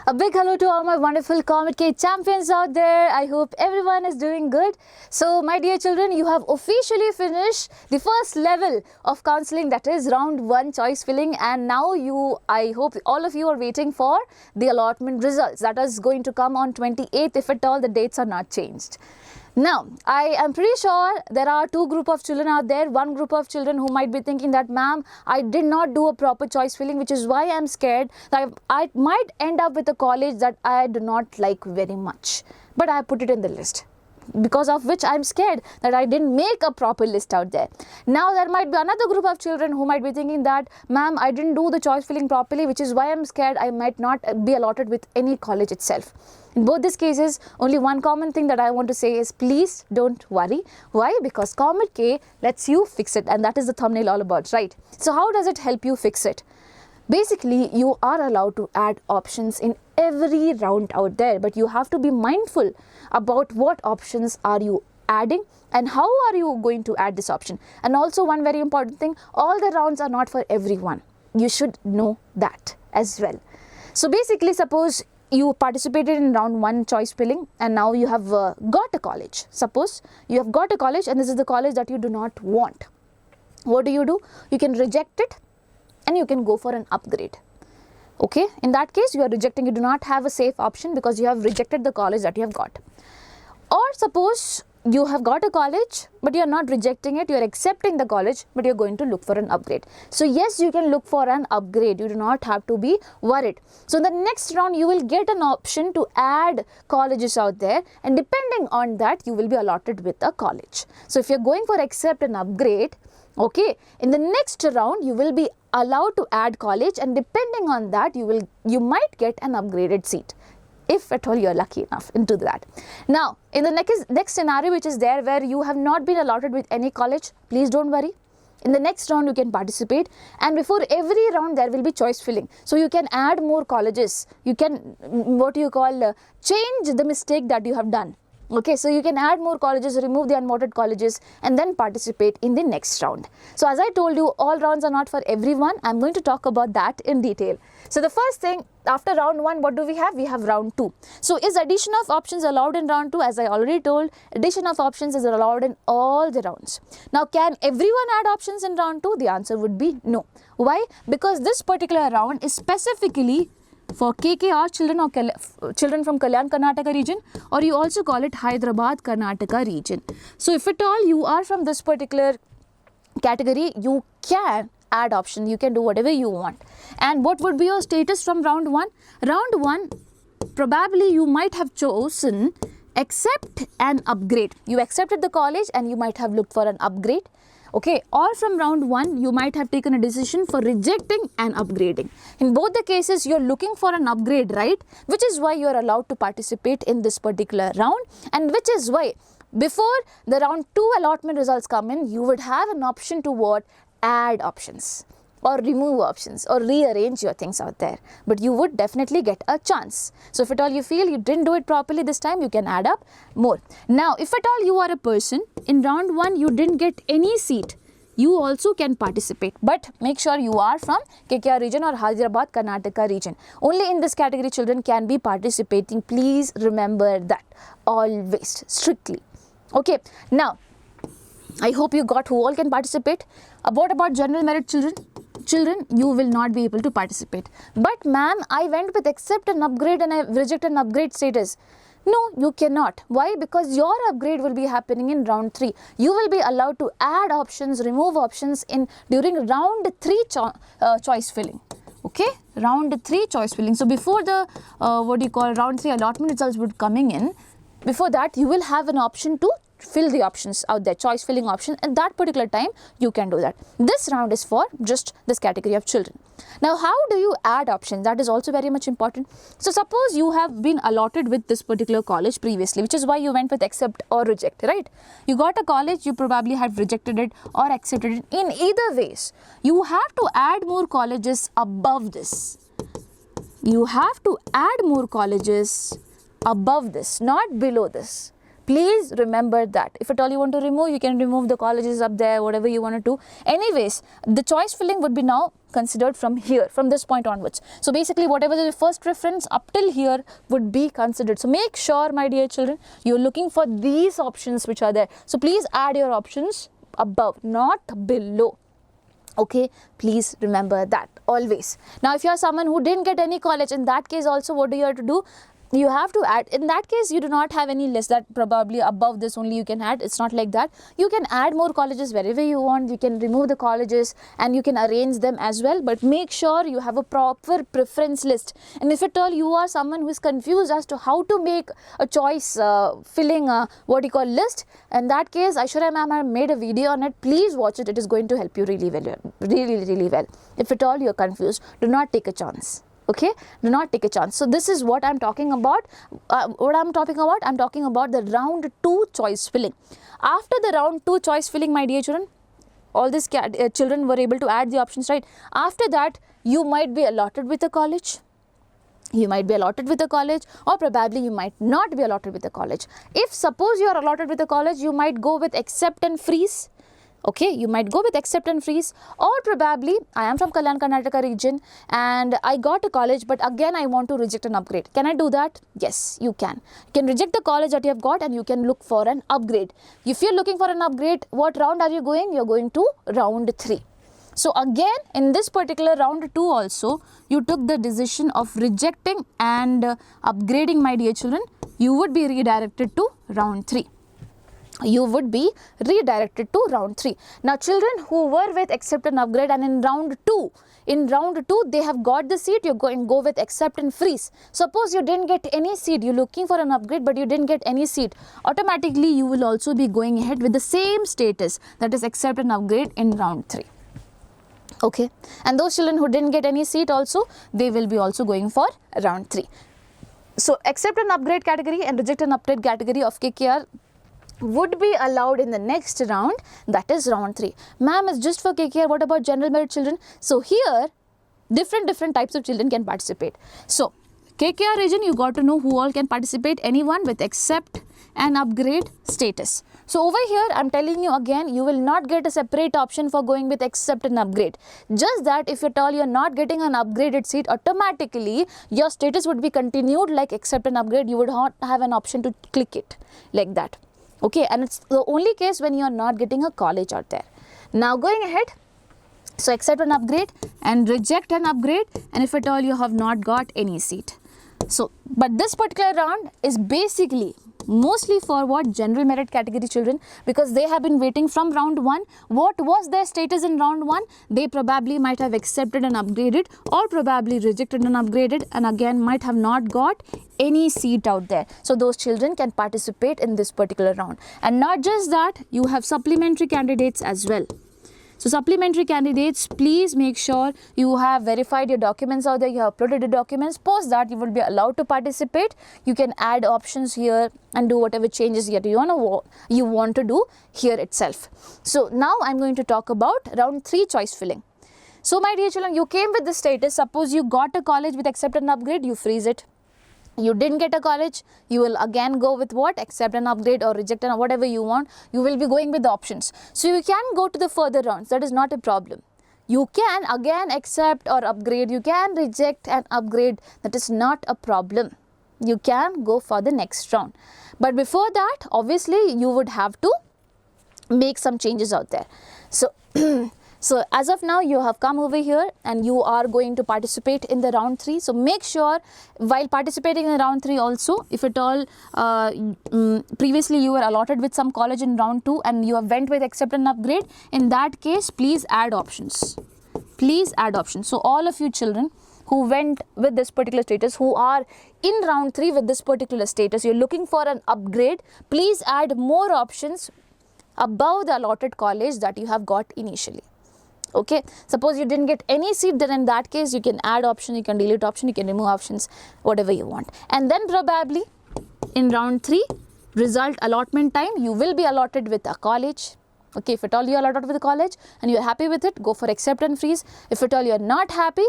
A big hello to all my wonderful COMEDK champions out there. I hope everyone is doing good. So my dear children, you have officially finished the first level of counseling, that is round 1 choice filling, and now I hope all of you are waiting for the allotment results that is going to come on 28th, if at all the dates are not changed. Now, I am pretty sure there are two group of children out there. One group of children who might be thinking that, ma'am, I did not do a proper choice filling, which is why I am scared that I might end up with a college that I do not like very much. But I put it in the list, because of which I am scared that I didn't make a proper list out there. Now there might be another group of children who might be thinking that, ma'am, I didn't do the choice filling properly, which is why I am scared I might not be allotted with any college itself. In both these cases, only one common thing that I want to say is, please don't worry. Why? Because COMEDK lets you fix it, and that is the thumbnail all about, right? So how does it help you fix it? Basically, you are allowed to add options in every round out there, but you have to be mindful about what options are you adding and how are you going to add this option. And also one very important thing, all the rounds are not for everyone. You should know that as well. So basically, suppose you participated in round 1 choice filling and now you have got a college. Suppose you have got a college and this is the college that you do not want. What do? You can reject it and you can go for an upgrade. Okay, in that case you are rejecting, you do not have a safe option because you have rejected the college that you have got. Or suppose you have got a college but you are not rejecting it, you are accepting the college but you are going to look for an upgrade. So yes, you can look for an upgrade, you do not have to be worried. So in the next round you will get an option to add colleges out there, and depending on that you will be allotted with a college. So if you are going for accept and upgrade, okay, in the next round you will be allowed to add college, and depending on that you might get an upgraded seat, if at all you are lucky enough into that. Now, in the next scenario which is there where you have not been allotted with any college, please don't worry. In the next round you can participate, and before every round there will be choice filling. So you can add more colleges. You can change the mistake that you have done. Okay, so you can add more colleges, remove the unwanted colleges, and then participate in the next round. So as I told you, all rounds are not for everyone. I'm going to talk about that in detail. So the first thing, after round 1, what do we have? We have round 2. So is addition of options allowed in round 2? As I already told, addition of options is allowed in all the rounds. Now, can everyone add options in round 2? The answer would be no. Why? Because this particular round is specifically for KKR children or children from Kalyan Karnataka region, or you also call it Hyderabad Karnataka region. So if at all you are from this particular category, you can add option, you can do whatever you want. And what would be your status from round 1? Round 1, probably you might have chosen accept and upgrade. You accepted the college and you might have looked for an upgrade. Okay, or from round 1 you might have taken a decision for rejecting and upgrading. In both the cases you are looking for an upgrade, right? Which is why you are allowed to participate in this particular round, and which is why before the round 2 allotment results come in, you would have an option to what? Add options or remove options or rearrange your things out there, but you would definitely get a chance. So if at all you feel you didn't do it properly this time, you can add up more. Now if at all you are a person in round 1 you didn't get any seat, you also can participate, but make sure you are from KKR region or Hyderabad Karnataka region. Only in this category children can be participating. Please remember that always, strictly. Okay, now I hope you got who all can participate. What about general merit children? Children, you will not be able to participate. But ma'am, I went with accept and upgrade and I rejected an upgrade status. No, you cannot. Why? Because your upgrade will be happening in round 3. You will be allowed to add options, remove options during round 3 choice filling. Okay, round 3 choice filling. So before the round 3 allotment results would coming in, before that you will have an option to fill the options out there, choice filling option. At that particular time you can do that. This round is for just this category of children. Now how do you add options? That is also very much important. So suppose you have been allotted with this particular college previously, which is why you went with accept or reject, right? You got a college, you probably have rejected it or accepted it. In either ways, you have to add more colleges above this. You have to add more colleges above this, not below this. Please remember that. If at all you want to remove, you can remove the colleges up there, whatever you want to do. Anyways, the choice filling would be now considered from here, from this point onwards. So basically whatever the first preference up till here would be considered. So make sure, my dear children, you're looking for these options which are there. So please add your options above, not below. Okay, please remember that always. Now if you are someone who didn't get any college, in that case also what do you have to do? You have to add, in that case you do not have any list, that probably above this only you can add. It's not like that. You can add more colleges wherever you want. You can remove the colleges and you can arrange them as well, but make sure you have a proper preference list. And if at all you are someone who is confused as to how to make a choice filling list, in that case Aishwarya ma'am have made a video on it. Please watch it. It is going to help you really well. If at all you are confused, do not take a chance. Okay, do not take a chance. So this is what I'm talking about. I'm talking about the round 2 choice filling. After the round 2 choice filling, my dear children, all these children were able to add the options, right? After that, you might be allotted with a college. Or probably you might not be allotted with a college. If suppose you are allotted with a college, you might go with accept and freeze. Okay, you might go with accept and freeze, or probably I am from Karnataka region and I got a college, but again I want to reject an upgrade. Can I do that? Yes, you can. You can reject the college that you have got and you can look for an upgrade. If you're looking for an upgrade, what round are you going? You're going to round 3. So again, in this particular round 2 also, you took the decision of rejecting and upgrading, my dear children. You would be redirected to round 3. You would be redirected to round 3. Now children who were with accept and upgrade, and in round 2 they have got the seat, you go with accept and freeze. Suppose you didn't get any seat, you're looking for an upgrade but you didn't get any seat, automatically you will also be going ahead with the same status, that is accept and upgrade in round 3. Okay, and those children who didn't get any seat also, they will be also going for round 3. So accept and upgrade category and reject and upgrade category of KKR would be allowed in the next round, that is round 3. Ma'am, is just for KKR, what about general merit children? So here different types of children can participate. So KKR region, you got to know who all can participate, anyone with accept and upgrade status. So over here I'm telling you again, you will not get a separate option for going with accept and upgrade. Just that if at all you are not getting an upgraded seat, automatically your status would be continued like accept and upgrade. You would not have an option to click it like that. Okay, and it's the only case when you are not getting a college out there. Now going ahead, so accept and upgrade and reject and upgrade, and if at all you have not got any seat. So, but this particular round is basically mostly for what? General merit category children, because they have been waiting from round 1. What was their status in round 1? They probably might have accepted and upgraded, or probably rejected and upgraded, and again might have not got any seat out there. So those children can participate in this particular round. And not just that, you have supplementary candidates as well. So supplementary candidates, please make sure you have verified your documents out there, you have uploaded the documents. Post that, you will be allowed to participate. You can add options here and do whatever changes you want to do here itself. So now I'm going to talk about round 3 choice filling. So my dear children, you came with the status. Suppose you got a college with accept and upgrade, you freeze it. You didn't get a college, you will again go with what? Accept and upgrade or reject and whatever you want. You will be going with the options. So you can go to the further rounds. That is not a problem. You can again accept or upgrade. You can reject and upgrade. That is not a problem. You can go for the next round. But before that, obviously, you would have to make some changes out there. So So as of now, you have come over here and you are going to participate in the round 3. So make sure while participating in the round 3 also, if at all previously you were allotted with some college in round 2 and you have went with accept and upgrade, in that case, please add options. Please add options. So all of you children who went with this particular status, who are in round 3 with this particular status, you're looking for an upgrade, please add more options above the allotted college that you have got initially. Okay, suppose you didn't get any seat, then in that case you can add option, you can delete option, you can remove options, whatever you want. And then probably in round 3 result allotment time, you will be allotted with a college. Okay, if at all you are allotted with a college and you are happy with it, go for accept and freeze. If at all you are not happy,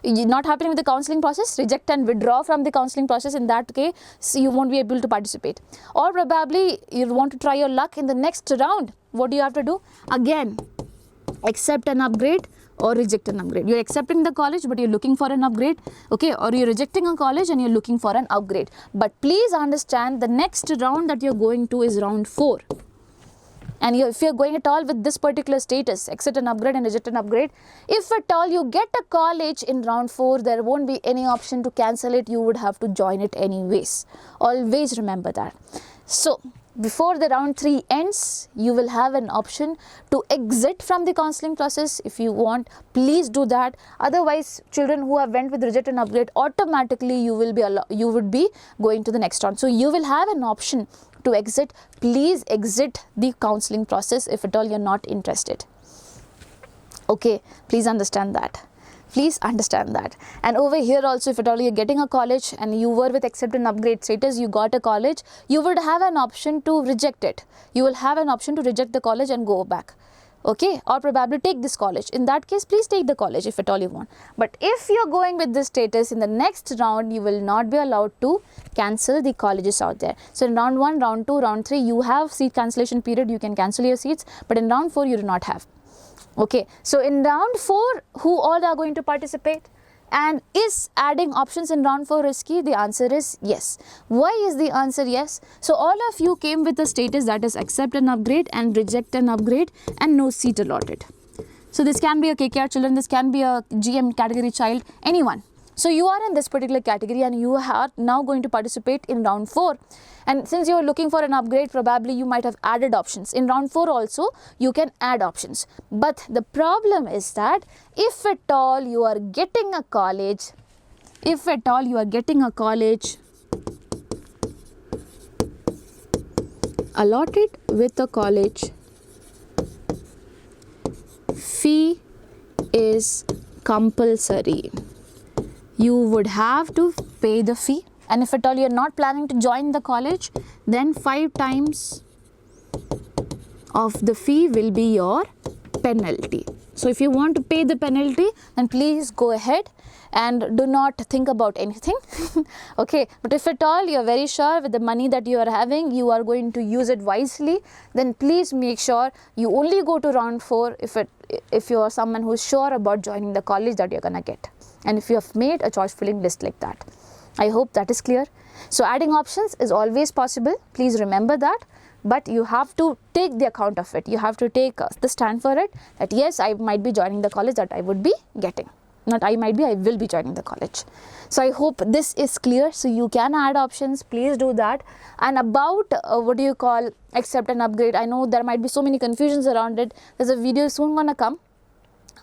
Not happening with the counselling process, reject and withdraw from the counselling process. In that case, you won't be able to participate. Or probably you want to try your luck in the next round. What do you have to do? Again, accept an upgrade or reject an upgrade. You're accepting the college but you're looking for an upgrade, okay, or you're rejecting a college and you're looking for an upgrade. But please understand, the next round that you're going to is round 4. And if you're going at all with this particular status, accept an upgrade and reject an upgrade, if at all you get a college in round 4, there won't be any option to cancel it. You would have to join it anyways. Always remember that. So before the round 3 ends, you will have an option to exit from the counselling process. If you want, please do that. Otherwise, children who have went with reject and upgrade, automatically you would be going to the next round. So you will have an option to exit. Please exit the counselling process if at all you're not interested. Okay, please understand that. Please understand that. And over here also, if at all you're getting a college and you were with accept and upgrade status, you got a college, you would have an option to reject it. You will have an option to reject the college and go back. Okay, or probably take this college. In that case, please take the college if at all you want. But if you're going with this status, in the next round, you will not be allowed to cancel the colleges out there. So in round 1, round 2, round 3, you have seat cancellation period, you can cancel your seats, but in round 4, you do not have. Okay, so in round 4, who all are going to participate? And is adding options in round 4 risky? The answer is yes. Why is the answer yes? So all of you came with a status that is accept an upgrade and reject an upgrade and no seat allotted. So this can be a KKR children, this can be a GM category child, anyone. So you are in this particular category and you are now going to participate in round 4. And since you are looking for an upgrade, probably you might have added options. In round 4 also, you can add options. But the problem is that if at all you are getting a college, allotted with a college, fee is compulsory. You would have to pay the fee. And if at all you are not planning to join the college, then 5 times of the fee will be your penalty. So if you want to pay the penalty, then please go ahead and do not think about anything. Okay, but if at all you are very sure with the money that you are having, you are going to use it wisely, then please make sure you only go to round 4 if you are someone who is sure about joining the college that you are going to get. And if you have made a choice filling list like that. I hope that is clear. So adding options is always possible. Please remember that. But you have to take the account of it. You have to take the stand for it that yes, I might be joining the college that I would be getting. Not I might be, I will be joining the college. So I hope this is clear. So you can add options. Please do that. And about accept and upgrade. I know there might be so many confusions around it. There's a video soon going to come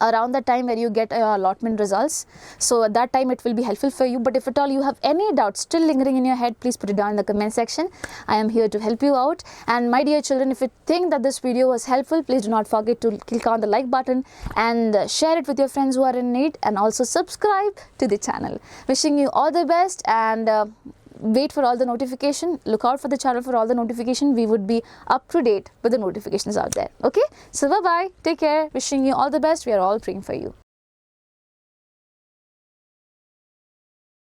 around the time where you get your allotment results. So at that time it will be helpful for you. But if at all you have any doubts still lingering in your head, please put it down in the comment section. I am here to help you out. And my dear children, if you think that this video was helpful, please do not forget to click on the like button and share it with your friends who are in need, and also subscribe to the channel. Wishing you all the best, and wait for all the notification. Look out for the channel for all the notification. We would be up to date with the notifications out there. Okay, so bye bye, take care, wishing you all the best. We are all praying for you.